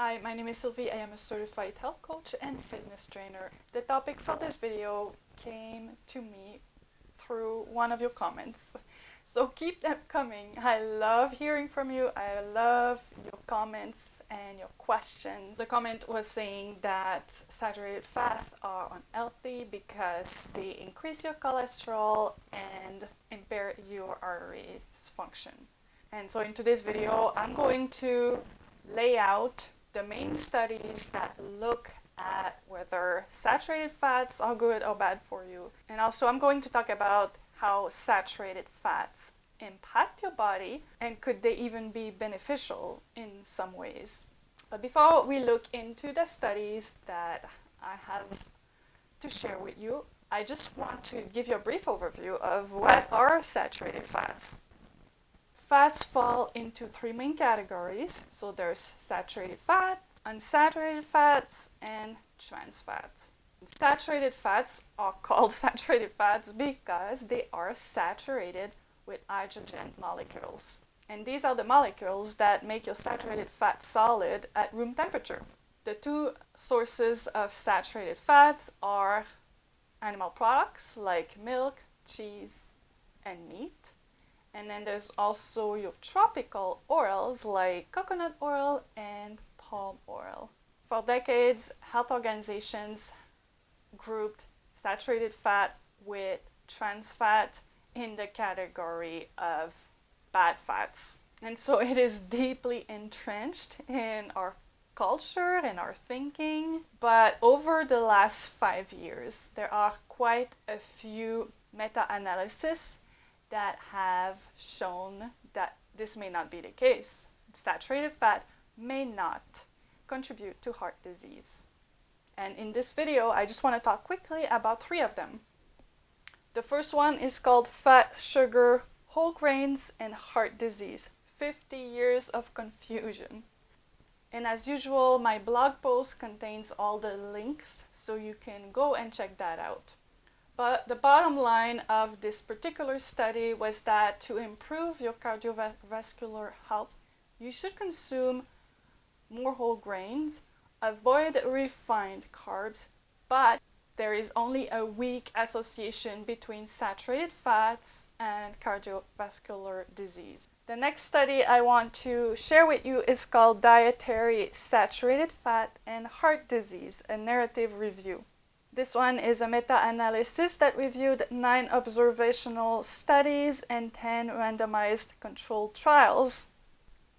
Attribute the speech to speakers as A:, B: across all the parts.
A: Hi, my name is Sylvie. I am a certified health coach and fitness trainer. The topic for this video came to me through one of your comments. So keep them coming. I love hearing from you. I love your comments and your questions. The comment was saying that saturated fats are unhealthy because they increase your cholesterol and impair your arteries function. And so in today's video, I'm going to lay out the main studies that look at whether saturated fats are good or bad for you. And also I'm going to talk about how saturated fats impact your body and could they even be beneficial in some ways. But before we look into the studies that I have to share with you, I just want to give you a brief overview of what are saturated fats. Fats fall into three main categories. So there's saturated fat, unsaturated fats, and trans fats. Saturated fats are called saturated fats because they are saturated with hydrogen molecules. And these are the molecules that make your saturated fat solid at room temperature. The two sources of saturated fats are animal products like milk, cheese, and meat. And then there's also your tropical oils like coconut oil and palm oil. For decades, health organizations grouped saturated fat with trans fat in the category of bad fats. And so it is deeply entrenched in our culture and our thinking. But over the last 5 years, there are quite a few meta-analyses that have shown that this may not be the case. Saturated fat may not contribute to heart disease. And in this video, I just want to talk quickly about three of them. The first one is called fat, sugar, whole grains, and heart disease. 50 years of confusion. And as usual, my blog post contains all the links, so you can go and check that out. But the bottom line of this particular study was that to improve your cardiovascular health, you should consume more whole grains, avoid refined carbs, but there is only a weak association between saturated fats and cardiovascular disease. The next study I want to share with you is called Dietary Saturated Fat and Heart Disease, a narrative review. This one is a meta-analysis that reviewed 9 observational studies and 10 randomized controlled trials.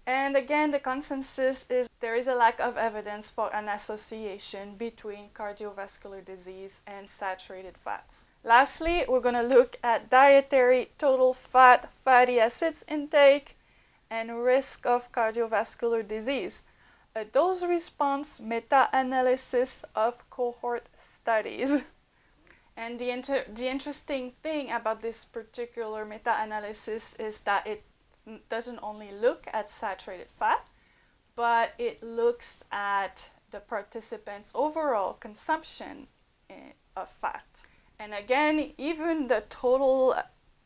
A: And again, the consensus is there is a lack of evidence for an association between cardiovascular disease and saturated fats. Lastly, we're going to look at dietary total fat, fatty acids intake, and risk of cardiovascular disease. A dose-response meta-analysis of cohort studies. And the interesting thing about this particular meta-analysis is that it doesn't only look at saturated fat, but it looks at the participants' overall consumption of fat. And again, even the total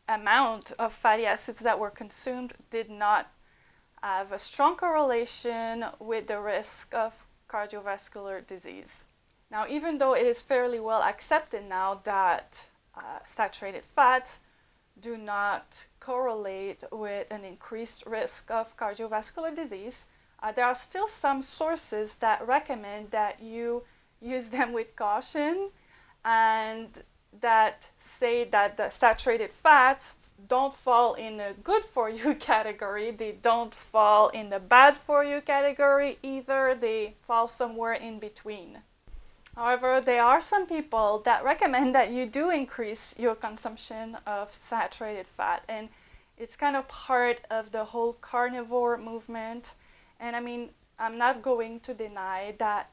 A: amount of fatty acids that were consumed did not have a strong correlation with the risk of cardiovascular disease. Now, even though it is fairly well accepted now that saturated fats do not correlate with an increased risk of cardiovascular disease, there are still some sources that recommend that you use them with caution and that say that the saturated fats don't fall in the good for you category. They don't fall in the bad for you category either. They fall somewhere in between. However, there are some people that recommend that you do increase your consumption of saturated fat, and it's kind of part of the whole carnivore movement. And I mean, I'm not going to deny that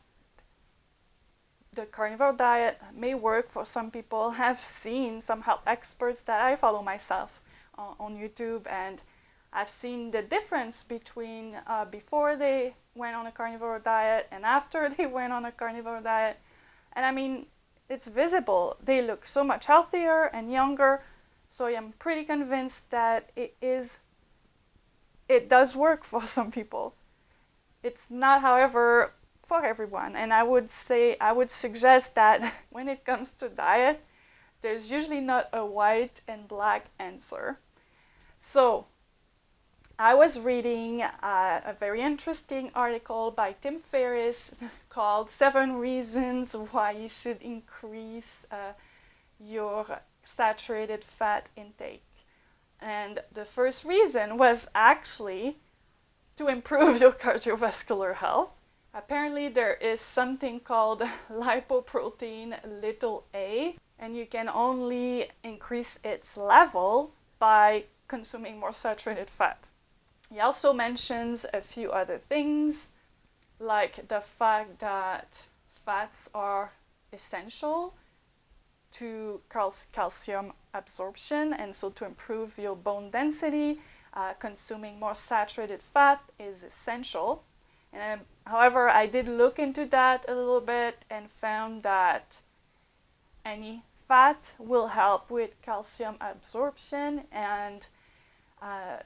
A: the carnivore diet may work for some people. I've seen some health experts that I follow myself on YouTube, and I've seen the difference between before they went on a carnivore diet and after they went on a carnivore diet. And I mean, it's visible. They look so much healthier and younger. So I'm pretty convinced that it does work for some people. It's not, however, for everyone, and I would suggest that when it comes to diet, there's usually not a white and black answer. So, I was reading a very interesting article by Tim Ferriss called 7 Reasons Why You Should Increase Your Saturated Fat Intake. And the first reason was actually to improve your cardiovascular health. Apparently, there is something called lipoprotein little a, and you can only increase its level by consuming more saturated fat. He also mentions a few other things, like the fact that fats are essential to calcium absorption, and so to improve your bone density, consuming more saturated fat is essential. And however, I did look into that a little bit and found that any fat will help with calcium absorption, and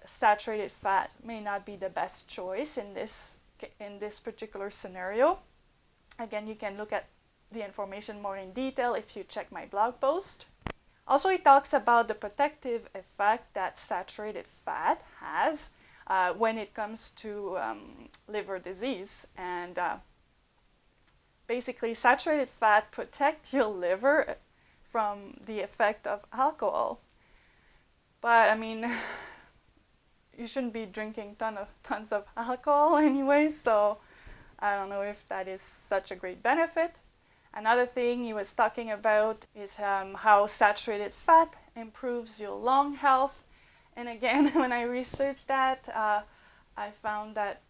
A: saturated fat may not be the best choice in this particular scenario. Again, you can look at the information more in detail if you check my blog post. Also, he talks about the protective effect that saturated fat has when it comes to liver disease. And basically, saturated fat protects your liver from the effect of alcohol. But I mean, you shouldn't be drinking tons of alcohol anyway, so I don't know if that is such a great benefit. Another thing he was talking about is how saturated fat improves your lung health. And again, when I researched that, I found that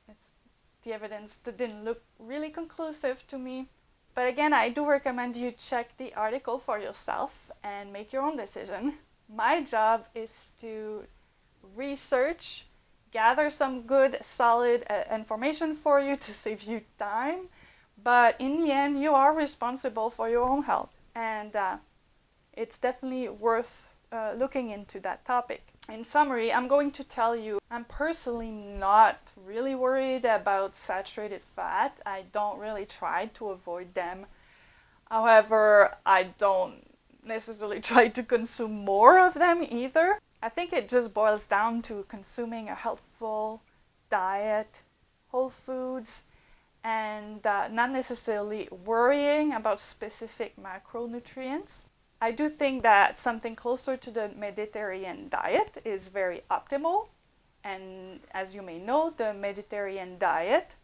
A: the evidence didn't look really conclusive to me. But again, I do recommend you check the article for yourself and make your own decision. My job is to research, gather some good, solid information for you to save you time. But in the end, you are responsible for your own health. And it's definitely worth looking into that topic. In summary, I'm going to tell you, I'm personally not really worried about saturated fat. I don't really try to avoid them. However, I don't necessarily try to consume more of them either. I think it just boils down to consuming a healthful diet, whole foods, and not necessarily worrying about specific macronutrients. I do think that something closer to the Mediterranean diet is very optimal. And as you may know, the Mediterranean diet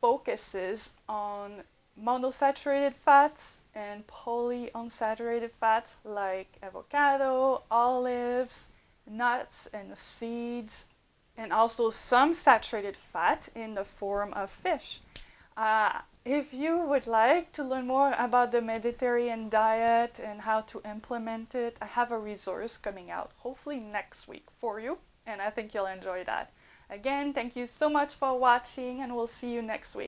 A: focuses on monosaturated fats and polyunsaturated fats like avocado, olives, nuts, and seeds, and also some saturated fat in the form of fish. If you would like to learn more about the Mediterranean diet and how to implement it, I have a resource coming out hopefully next week for you, and I think you'll enjoy that. Again, thank you so much for watching, and we'll see you next week.